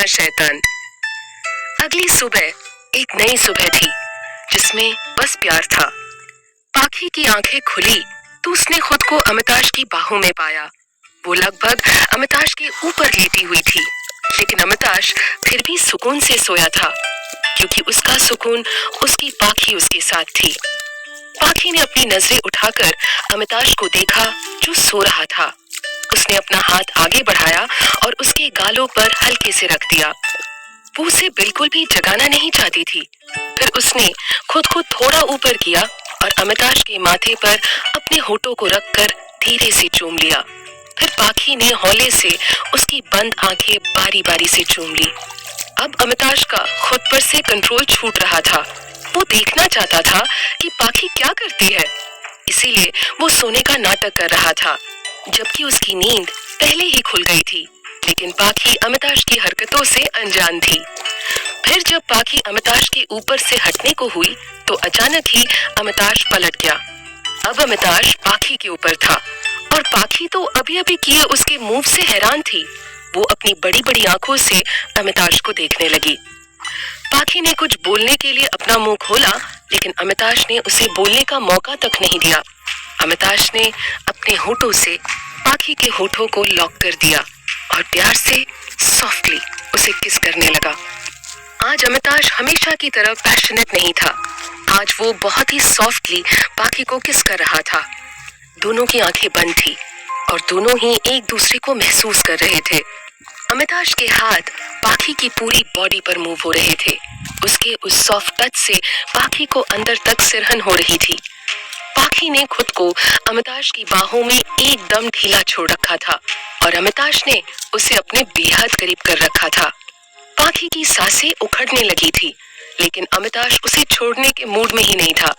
शैतान। अगली सुबह एक नई सुबह थी जिसमें बस प्यार था। पाखी की आंखें खुली तो उसने खुद को अमिताश की बाहों में पाया। वो लगभग अमिताश के ऊपर लेटी हुई थी, लेकिन अमिताश फिर भी सुकून से सोया था, क्योंकि उसका सुकून उसकी पाखी उसके साथ थी। पाखी ने अपनी नजरें उठाकर अमिताश को देखा जो सो रहा था। उसने अपना हाथ आगे बढ़ाया और उसके गालों पर हल्के से रख दिया। वो उसे बिल्कुल भी जगाना नहीं चाहती थी। फिर उसने खुद को थोड़ा ऊपर किया और अमिताश के माथे पर अपने होठों को रखकर धीरे से चूम लिया। फिर पाखी ने हौले से उसकी बंद आंखें बारी बारी से चूम ली। अब अमिताश का खुद पर से कंट्रोल छूट रहा था। वो देखना चाहता था कि पाखी क्या करती है, इसीलिए वो सोने का नाटक कर रहा था, जबकि उसकी नींद पहले ही खुल गई थी। लेकिन पाखी अमिताश की हरकतों से अनजान थी। फिर जब पाखी अमिताश के ऊपर से हटने को हुई तो अचानक ही अमिताश पलट गया। अब अमिताश पाखी के ऊपर था और पाखी तो अभी अभी किए उसके मूव से हैरान थी। वो अपनी बड़ी बड़ी आंखों से अमिताश को देखने लगी। पाखी ने कुछ बोलने के लिए अपना मुंह खोला, लेकिन अमिताश ने उसे बोलने का मौका तक नहीं दिया। अमिताश ने अपने होठों से पाखी के होठों को लॉक कर दिया और प्यार से सॉफ्टली उसे किस करने लगा। आज अमिताश हमेशा की तरह पैशनेट नहीं था। आज वो बहुत ही सॉफ्टली पाखी को किस कर रहा था। दोनों की आंखें बंद थी और दोनों ही एक दूसरे को महसूस कर रहे थे। अमिताश के हाथ पाखी की पूरी बॉडी पर मूव हो रहे थे। उसके उस सॉफ्ट टच से पाखी को अंदर तक सिरहन हो रही थी। पाखी ने खुद को अमिताश की बाहों में एकदम ढीला छोड़ रखा था और अमिताश ने उसे अपने बेहद करीब कर रखा था। पाखी की सांसें उखड़ने लगी थी, लेकिन अमिताश उसे छोड़ने के मूड में ही नहीं था।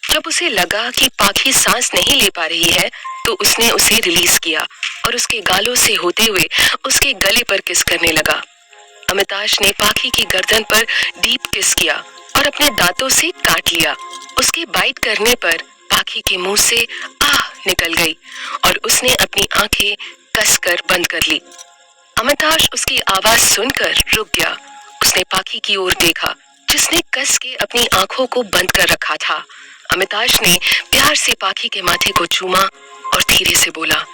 जब उसे लगा कि पाखी सांस नहीं ले पा रही है तो उसने उसे रिलीज किया और उसके गालों से होते हुए उसके गले पर किस करने लगा। अमिताश ने पाखी की गर्दन पर डीप किस किया और अपने दांतों से काट लिया। उसके बाइट करने पर पाखी के मुंह से आह निकल गई और उसने अपनी आंखें कसकर बंद कर ली। अमिताश उसकी आवाज सुनकर रुक गया। उसने पाखी की ओर देखा, जिसने कस के अपनी आंखों को बंद कर रखा था। अमिताश ने प्यार से पाखी के माथे को चूमा और धीरे से बोला,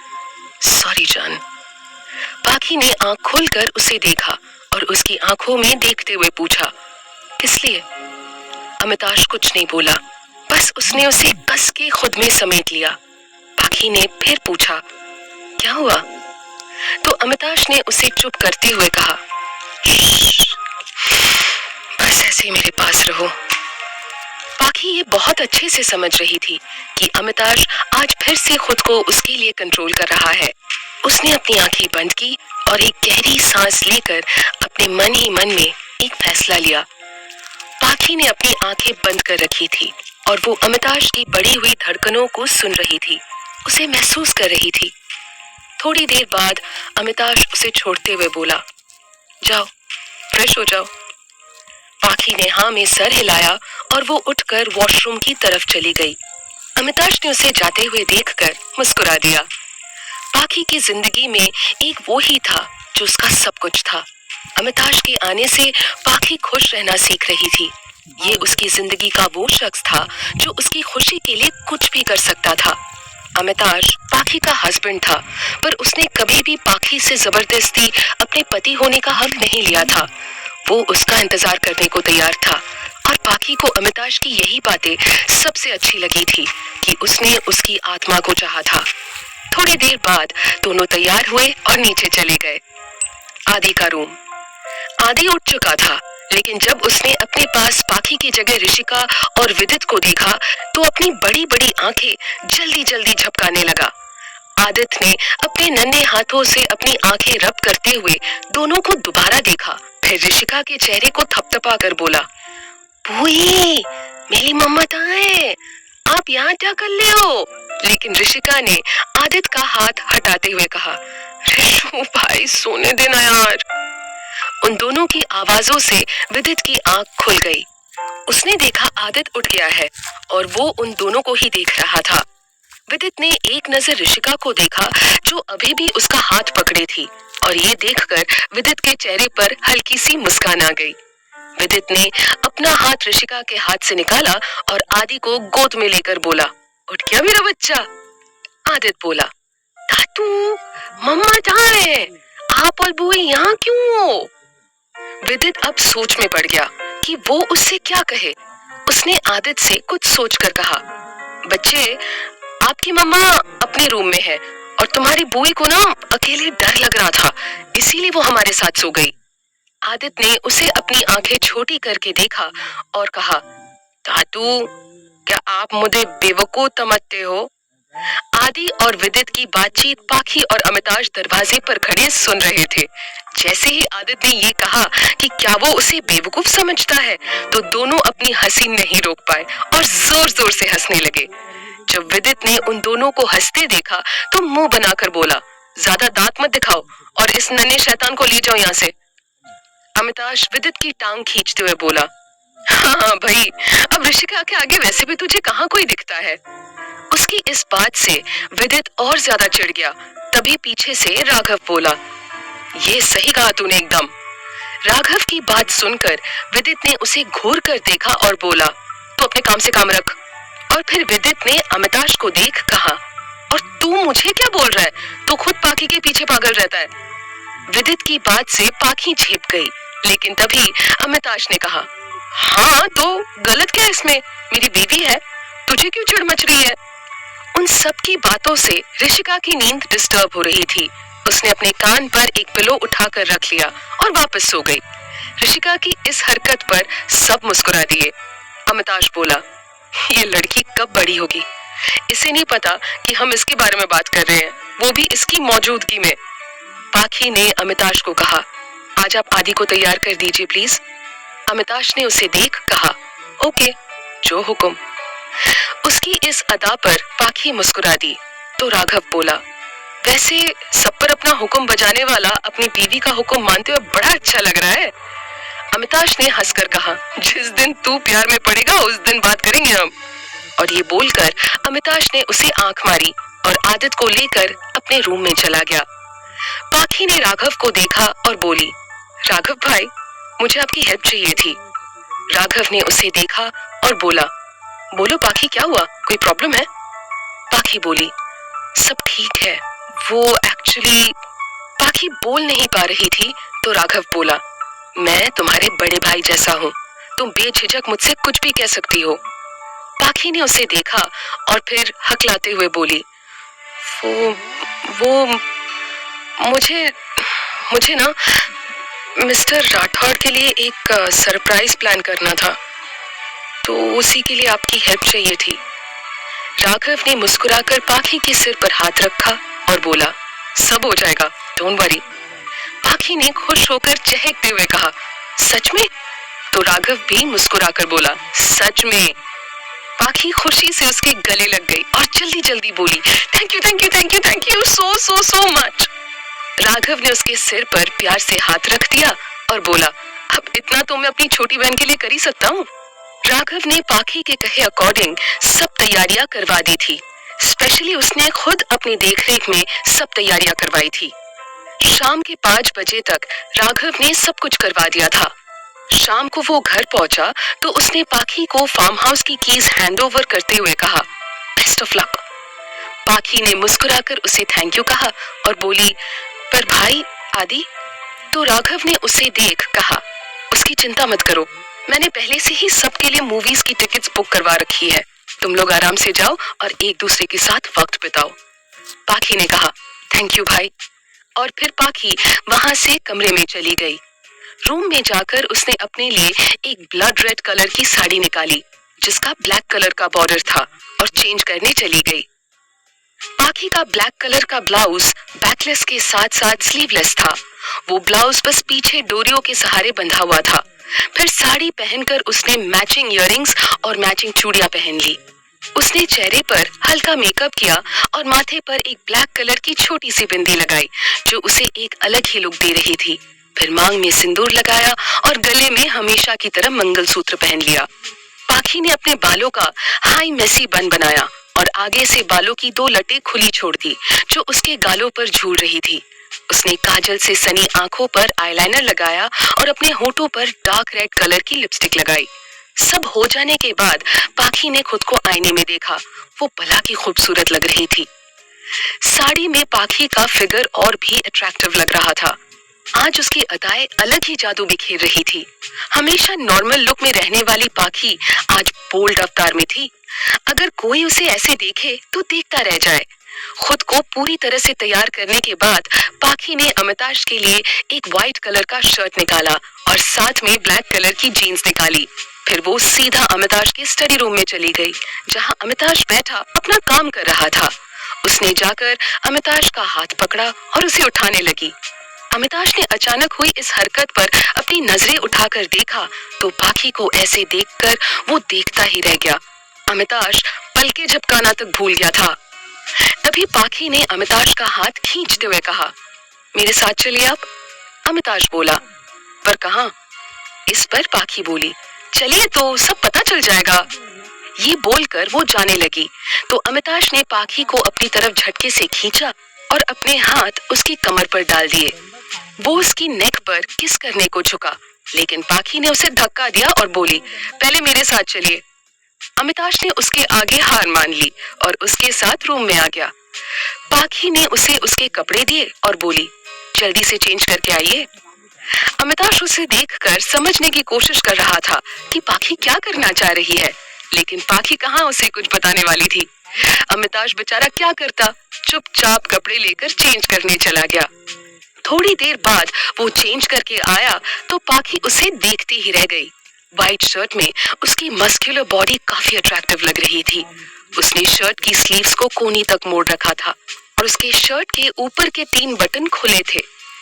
सॉरी जान। पाखी ने आंख खोलकर उसे देखा और उसकी आंखों में देखते हुए पूछा, किस लिए? अमिताश कुछ नहीं बोला, बस उसने उसे कस के खुद में समेट लिया। पाखी ने फिर पूछा, क्या हुआ? तो अमिताश ने उसे चुप करते हुए कहा, बस ऐसे ही मेरे पास रहो। पाखी ये बहुत अच्छे से समझ रही थी कि अमिताश आज फिर से खुद को उसके लिए कंट्रोल कर रहा है। उसने अपनी आंखें बंद की और एक गहरी सांस लेकर अपने मन ही मन में एक फैसला लिया। पाखी ने अपनी आंखें बंद कर रखी थी और वो अमिताश की बढ़ी हुई धड़कनों को सुन रही थी, उसे महसूस कर रही थी। थोड़ी देर बाद अमिताश उसे छोड़ते हुए बोला, जाओ फ्रेश हो जाओ। पाखी ने हाँ में सर हिलाया और वो उठकर वॉशरूम की तरफ चली गई। अमिताश ने उसे जाते हुए देखकर मुस्कुरा दिया। पाखी की जिंदगी में एक वो ही था जो उसका सब कुछ था। अमिताश के आने से पाखी खुश रहना सीख रही थी। ये उसकी जिंदगी का वो शख्स था जो उसकी खुशी के लिए कुछ भी कर सकता था। अमिताश पाखी का हस्बैंड था, पर उसने कभी भी पाखी से जबरदस्ती अपने पति होने का हक नहीं लिया था। वो उसका इंतजार करने को तैयार था और पाखी को अमिताश की यही बातें सबसे अच्छी लगी थी कि उसने उसकी आत्मा को चाहा था। थोड़ी देर बाद दोनों तैयार हुए और नीचे चले गए। आदि का रूम। आदि उठ चुका था, लेकिन जब उसने अपने पास पाखी की जगह ऋषिका और विदित को देखा तो अपनी बड़ी बड़ी आंखें जल्दी जल्दी झपकाने लगा। आदित्य ने अपने नन्हे हाथों से अपनी आंखें रब करते हुए दोनों को दोबारा देखा, फिर ऋषिका के चेहरे को थपथपा कर बोला, भूई, मेरी मम्मा कहाँ है? आप यहाँ क्या कर ले हो? लेकिन ऋषिका ने आदित्य का हाथ हटाते हुए कहा, ऋषु भाई सोने देना यार। उन दोनों की आवाजों से विदित की आंख खुल गई। उसने देखा आदित्य उठ गया है और वो उन दोनों को ही देख रहा था। विदित ने एक नजर ऋषिका को देखा जो अभी भी उसका हाथ पकड़े थी और ये देखकर विदित के चेहरे पर हल्की सी मुस्कान आ गई। विदित ने अपना हाथ ऋषिका के हाथ से निकाला और आदि को गोद में लेकर बोला, उठ गया मेरा बच्चा। आदित्य बोला, दादू मम्मा कहाँ है? आप और बुआ यहाँ क्यों हो? विदित अब सोच में पड़ गया कि वो उससे क्या कहे। उसने आदित्य से कुछ सोचकर कहा, बच्चे आपकी मम्मा अपने रूम में है और तुम्हारी बुई को ना अकेले डर लग रहा था, इसीलिए वो हमारे साथ सो गई। आदित्य ने उसे अपनी आंखें छोटी करके देखा और कहा, दादू क्या आप मुझे बेवकूफ समझते हो? आदि और विदित की बातचीत पाखी और अमिताभ दरवाजे पर खड़े सुन रहे थे। जैसे ही आदित्य ने ये कहा कि क्या वो उसे बेवकूफ समझता है, तो दोनों अपनी हंसी नहीं रोक पाए और जोर जोर से हंसने लगे। जब विदित ने उन दोनों को हंसते देखा तो मुंह बनाकर बोला, ज्यादा दांत मत दिखाओ और इस नन्हे शैतान को ले जाओ यहाँ से। अमिताभ विदित की टांग खींचते हुए बोला, हाँ भाई, अब ऋषिका के आगे वैसे भी तुझे कहाँ कोई दिखता है। उसकी इस बात से विदित और ज्यादा चिढ़ गया। तभी पीछे से राघव बोला, ये सही कहा तूने एकदम। राघव की बात सुनकर विदित ने उसे घूर कर देखा और बोला, तू अपने काम से काम रख। और फिर विदित ने अमिताभ को देख कहा, और तू मुझे क्या बोल रहा है? तू खुद पाखी के पीछे पागल रहता है। विदित की बात से पाखी झेप गई, लेकिन तभी अमिताभ ने कहा, हाँ तो गलत क्या है इसमें? मेरी बीवी है, तुझे क्यों चिढ़ मच रही है? उन सब की बातों से ऋषिका की नींद डिस्टर्ब हो रही थी। उसने अपने कान पर एक पिलो उठाकर रख लिया और वापस सो गई। ऋषिका की इस हरकत पर सब मुस्कुरा दिए। अमिताभ बोला, ये लड़की कब बड़ी होगी? इसे नहीं पता कि हम इसके बारे में बात कर रहे हैं, वो भी इसकी मौजूदगी में। पाखी ने अमिताभ को कहा, आज आप आदि को तैयार कर दीजिए प्लीज। अमिताभ ने उसे देख कहा, ओके, जो हुक्म। उसकी इस अदा पर पाखी मुस्कुरा दी तो राघव बोला, वैसे सब पर अपना हुक्म बजाने वाला अपनी बीवी का हुक्म मानते हुए बड़ा अच्छा लग रहा है। अमिताभ ने हंसकर कहा, जिस दिन तू प्यार में पड़ेगा उस दिन बात करेंगे हम। और ये बोलकर अमिताभ ने उसे आंख मारी और आदित्य को लेकर अपने रूम में चला गया। पाखी ने राघव को देखा और बोली, राघव भाई, मुझे आपकी हेल्प चाहिए थी। राघव ने उसे देखा और बोला, बोलो पाखी, क्या हुआ? कोई प्रॉब्लम है? पाखी बोली, सब ठीक है, वो एक्चुअली। पाखी बोल नहीं पा रही थी तो राघव बोला, मैं तुम्हारे बड़े भाई जैसा हूँ, तुम बेझिझक मुझसे कुछ भी कह सकती हो। पाखी ने उसे देखा और फिर हकलाते हुए बोली, वो मुझे ना मिस्टर राठौड़ के लिए एक सरप्राइज प्लान करना था, तो उसी के लिए आपकी हेल्प चाहिए थी। राघव ने मुस्कुराकर पाखी के सिर पर हाथ रखा और बोला, सब हो जाएगा, डोंट वरी। पाखी ने खुश होकर चहकते हुए कहा, सच में? तो राघव भी मुस्कुराकर बोला, सच में। पाखी खुशी से उसके गले लग गई और जल्दी जल्दी बोली, thank you thank you thank you thank you so so so much. Raghav ने उसके सिर पर प्यार से हाथ रख दिया और बोला, अब इतना तो मैं अपनी छोटी बहन के लिए कर ही सकता हूँ। राघव ने पाखी के कहे अकॉर्डिंग सब तैयारियां करवा दी थी। स्पेशली उसने खुद अपनी देखरेख में सब तैयारियां करवाई थी। शाम के 5 बजे तक राघव ने सब कुछ करवा दिया था। शाम को वो घर पहुंचा तो उसने पाखी को फार्म हाउस की कीज हैंडओवर करते हुए कहा, बेस्ट ऑफ लक। पाखी ने मुस्कुराकर उसे थैंक यू कहा और बोली, पर भाई आदि? तो राघव ने उसे देख कहा, उसकी चिंता मत करो, मैंने पहले से ही सबके लिए मूवीज की टिकट्स बुक करवा रखी है, तुम लोग आराम से जाओ और एक दूसरे के साथ वक्त बिताओ। पाखी ने कहा, थैंक यू भाई। और फिर पाखी वहां से कमरे में चली गई। रूम में जाकर उसने अपने लिए एक ब्लड रेड कलर की साड़ी निकाली जिसका ब्लैक कलर का बॉर्डर था और चेंज करने चली गई। पाखी का ब्लैक कलर का ब्लाउज बैकलेस के साथ साथ स्लीवलेस था। वो ब्लाउज बस पीछे डोरियों के सहारे बंधा हुआ था। फिर साड़ी पहनकर उसने मैचिंग इयररिंग्स और मैचिंग चूड़ियां पहन ली। उसने चेहरे पर हल्का मेकअप किया और माथे पर एक ब्लैक कलर की छोटी सी बिंदी लगाई जो उसे एक अलग ही लुक दे रही थी। फिर मांग में सिंदूर लगाया और गले में हमेशा की तरह मंगलसूत्र पहन लिया। पाखी ने अपने बालों का हाई मेसी बन बनाया और आगे से बालों की 2 लटें खुली छोड़ दी जो उसके गालों पर झूल रही थी। उसने काजल से सनी आंखों पर आईलाइनर लगाया और अपने होठों पर डार्क रेड कलर की लिपस्टिक लगाई। सब हो जाने के बाद पाखी ने खुद को आईने में देखा। वो भला की खूबसूरत लग रही थी। साड़ी में पाखी का फिगर और भी अट्रैक्टिव लग रहा था। आज उसकी अदाएं अलग ही जादू बिखेर रही थी। हमेशा नॉर्मल लुक में रहने वाली पाखी आज बोल्ड अवतार में थी। अगर कोई उसे ऐसे देखे तो देखता रह जाए। खुद को पूरी तरह से तैयार करने के बाद पाखी ने अमिताश के लिए एक व्हाइट कलर का शर्ट निकाला और साथ में ब्लैक कलर की जीन्स निकाली। फिर वो सीधा अमिताश के स्टडी रूम में चली गई, जहां अमिताश बैठा अपना काम कर रहा था। उसने जाकर अमिताश का हाथ पकड़ा और उसे उठाने लगी। अमिताश ने अचानक हुई इस हरकत पर अपनी नजरें उठाकर देखा तो पाखी को ऐसे देखकर वो देखता ही रह गया। अमिताश पलके झपकाना तक भूल गया था। तभी पाखी ने अमिताश का हाथ खींचते हुए कहा, मेरे साथ चलिए आप। अमिताश बोला, पर कहाँ? इस पर पाखी बोली, चलिए तो सब पता चल जाएगा। ये बोलकर वो जाने लगी तो अमिताश ने पाखी को अपनी तरफ झटके से खींचा और अपने हाथ उसकी कमर पर डाल दिए। वो उसकी नेक पर किस करने को झुका, लेकिन पाखी ने उसे धक्का दिया और बोली, पहले मेरे साथ चलिए। अमिताश ने उसके आगे हार मान ली और उसके साथ रूम में आ गया। पाखी ने उसे उसके कपड़े दिए और बोली, जल्दी से चेंज करके आइए। अमिताश उसे देखकर समझने की कोशिश कर रहा था कि पाखी क्या करना चाह रही है, लेकिन पाखी कहाँ उसे कुछ बताने वाली थी। अमिताश बेचारा क्या करता, चुपचाप कपड़े लेकर चेंज करने चला गया। थोड़ी देर बाद वो चेंज करके आया तो पाखी उसे देखती ही रह गई। व्हाइट शर्ट में उसकी मस्कुलर बॉडी काफी अट्रैक्टिव लग रही थी। उसने शर्ट की स्लीव्स को कोनी तक मोड़ रखा था और उसके शर्ट के ऊपर के 3 बटन खुले थे,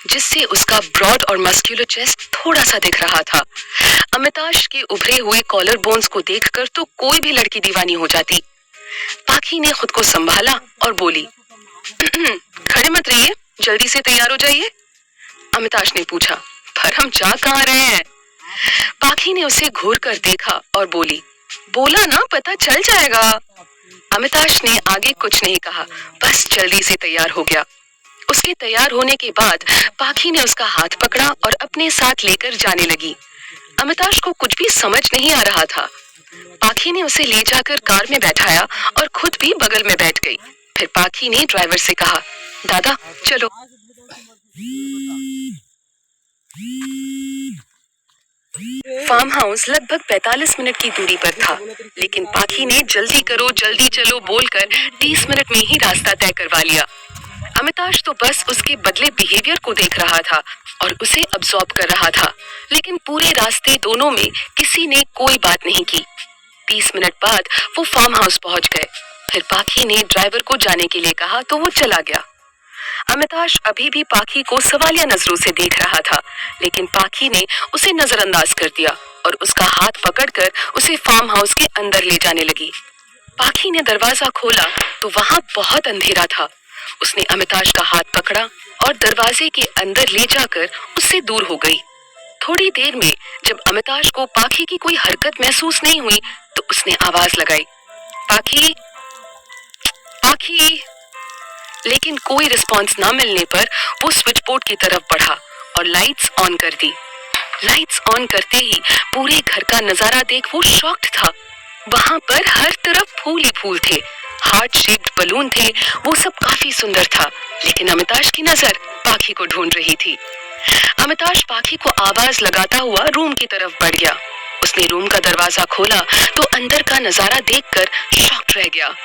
जिससे उसका ब्रॉड और मस्कुलर चेस्ट थोड़ा सा दिख रहा था। अमिताश के उभरे हुए कॉलर बोन्स को देखकर तो कोई भी लड़की दीवानी हो जाती। पाखी ने खुद को संभाला और बोली, खड़े मत रहिए, जल्दी से तैयार हो जाइए। अमिताश ने पूछा, पर हम जा कहाँ रहे हैं? पाखी ने उसे घूर कर देखा और बोली, बोला ना पता चल जाएगा। अमिताश ने आगे कुछ नहीं कहा, बस जल्दी से तैयार हो गया। उसके तैयार होने के बाद पाखी ने उसका हाथ पकड़ा और अपने साथ लेकर जाने लगी। अमिताश को कुछ भी समझ नहीं आ रहा था। पाखी ने उसे ले जाकर कार में बैठाया और खुद भी बगल में बैठ गई। फिर पाखी ने ड्राइवर से कहा, दादा चलो। फार्म हाउस लगभग 45 मिनट की दूरी पर था, लेकिन पाखी ने जल्दी करो जल्दी चलो बोलकर 30 मिनट में ही रास्ता तय करवा लिया। अमिताश तो बस उसके बदले बिहेवियर को देख रहा था और उसे अब्सॉर्ब कर रहा था, लेकिन पूरे रास्ते दोनों में किसी ने कोई बात नहीं की। 30 मिनट बाद वो फार्म हाउस पहुंच गए। फिर पाखी ने ड्राइवर को जाने के लिए कहा तो वो चला गया। अमिताश अभी भी पाखी को सवालिया नजरों से देख रहा था, लेकिन पाखी ने उसे नजरअंदाज कर दिया और उसका हाथ पकड़कर उसे फार्म हाउस के अंदर ले जाने लगी। पाखी ने दरवाजा खोला तो वहां बहुत अंधेरा था। उसने अमिताश का हाथ पकड़ा और दरवाजे के अंदर ले जाकर उससे दूर हो गई। थोड़ी देर में जब अमिताश को पाखी की कोई हरकत महसूस नहीं हुई तो उसने आवाज लगाई, पाखी पाखी। लेकिन कोई रिस्पांस ना मिलने पर वो स्विच बोर्ड की तरफ बढ़ा और लाइट्स ऑन कर दी। लाइट्स ऑन करते ही पूरे घर का नजारा देख वो शॉक्ड था। वहां पर हर तरफ फूल ही फूल थे, हार्ट शेप्ड बलून थे, वो सब काफी सुंदर था। लेकिन अमिताश की नजर पाखी को ढूंढ रही थी। अमिताश पाखी को आवाज लगाता हुआ रूम की तरफ बढ़ गया। उसने रूम का दरवाजा खोला तो अंदर का नजारा देखकर शॉक्ड रह गया।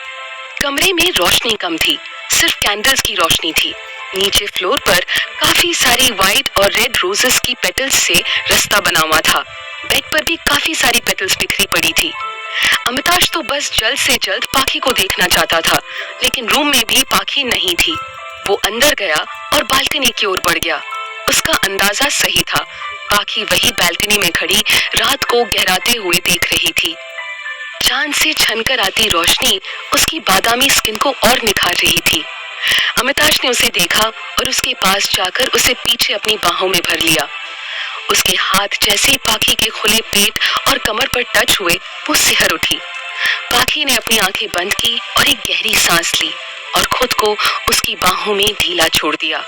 कमरे में रोशनी कम थी, सिर्फ कैंडल्स की रोशनी थी। नीचे फ्लोर पर काफी सारी व्हाइट और रेड रोजेस की पेटल्स से रास्ता बना हुआ था। बेड पर भी काफी सारी पेटल्स बिखरी पड़ी थी। अमिताश तो बस जल्द से जल्द पाखी को देखना चाहता था, लेकिन रूम में भी पाखी नहीं थी। वो अंदर गया और बालकनी की ओर बढ़ गया। उसका अंदाजा सही था, पाखी वही बालकनी में खड़ी रात को गहराते हुए देख रही थी। चांद से छनकर आती रोशनी उसकी बादामी स्किन को और निखार रही थी। अमिताश ने उसे देखा और उसके पास जाकर उसे पीछे अपनी बाहों में भर लिया। उसके हाथ जैसे ही पाखी के खुले पेट और कमर पर टच हुए वो सिहर उठी। पाखी ने अपनी आंखें बंद की और एक गहरी सांस ली और खुद को उसकी बाहों में ढीला छोड़ दिया।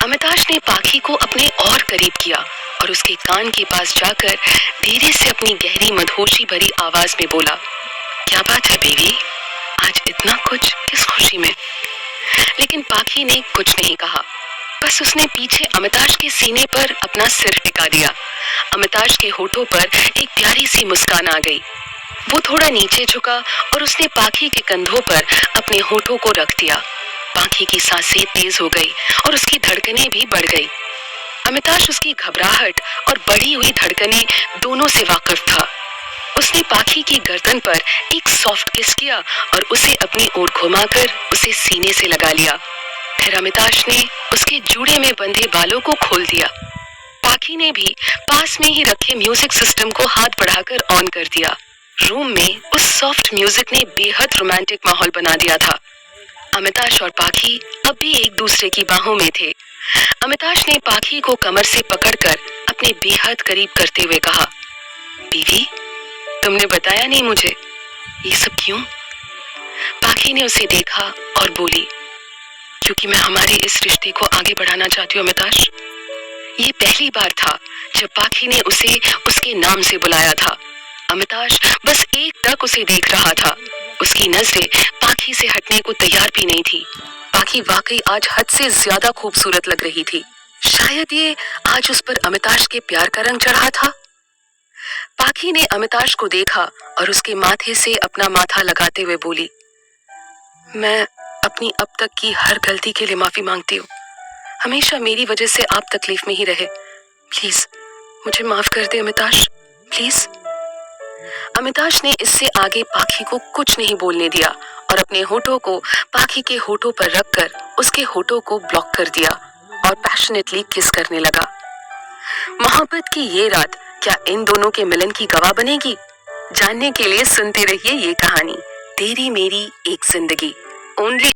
अमिताश ने पाखी को अपने और करीब किया और उसके कान के पास जाकर धीरे से अपनी गहरी मदहोशी भरी आवाज में बोला, क्या बात है बेबी, आज इतना कुछ किस खुशी में? लेकिन पाखी ने कुछ नहीं कहा, बस उसने पीछे अमिताश के सीने पर अपना सिर टिका दिया। अमिताश के होठों पर एक प्यारी सी मुस्कान आ गई। वो थोड़ा नीचे झुका और उसने पाखी के कंधों पर अपने होठों को रख दिया। पाखी की सांसें तेज हो गई और उसकी धड़कनें भी बढ़ गई। अमिताश उसकी घबराहट और बढ़ी हुई धड़कनें दोनों से वाकिफ था। उसने पाखी की गर्दन पर एक सॉफ्ट किस किया और उसे अपनी ओर घुमाकर उसे सीने से लगा लिया। फिर अमिताश ने उसके जूड़े में बंधे बालों को खोल दिया। पाखी ने भी पास में ही रखे म्यूजिक सिस्टम को हाथ बढ़ाकर ऑन कर दिया। रूम में उस सॉफ्ट म्यूजिक ने बेहद रोमांटिक माहौल बना दिया था। अमिताश और पाखी अब भी एक दूसरे की बाहों में थे। अमिताश ने पाखी को कमर से पकड़कर अपने बेहद करीब करते हुए कहा, बीवी, तुमने बताया नहीं मुझे, ये सब क्यों? पाखी ने उसे देखा और बोली, क्योंकि मैं हमारे इस रिश्ते को आगे बढ़ाना चाहती हूँ अमिताश। ये पहली बार था जब पाखी ने उसे उसके नाम से बुलाया था। अमिताश बस एकटक उसे देख रहा था। उसकी नजरें पाखी से हटने को तैयार भी नहीं थी। पाखी वाकई आज हद से ज्यादा खूबसूरत लग रही थी। शायद ये आज उस पर अमिताश के प्यार का रंग चढ़ा था। पाखी ने अमिताश को देखा और उसके माथे से अपना माथा लगाते हुए बोली, मैं अपनी अब तक की हर गलती के लिए माफी मांगती हूँ। हमेशा मेरी वजह से आप तकलीफ में ही रहे। प्लीज मुझे माफ कर दे अमिताश, प्लीज। अमिताश ने इससे आगे पाखी को कुछ नहीं बोलने दिया और अपने होठों को पाखी के होठों पर रखकर उसके होठों को ब्लॉक कर दिया और पैशनेटली किस करने लगा। मोहब्बत की ये रात क्या इन दोनों के मिलन की गवाह बनेगी? जानने के लिए सुनते रहिए ये कहानी, तेरी मेरी एक जिंदगी, ओनली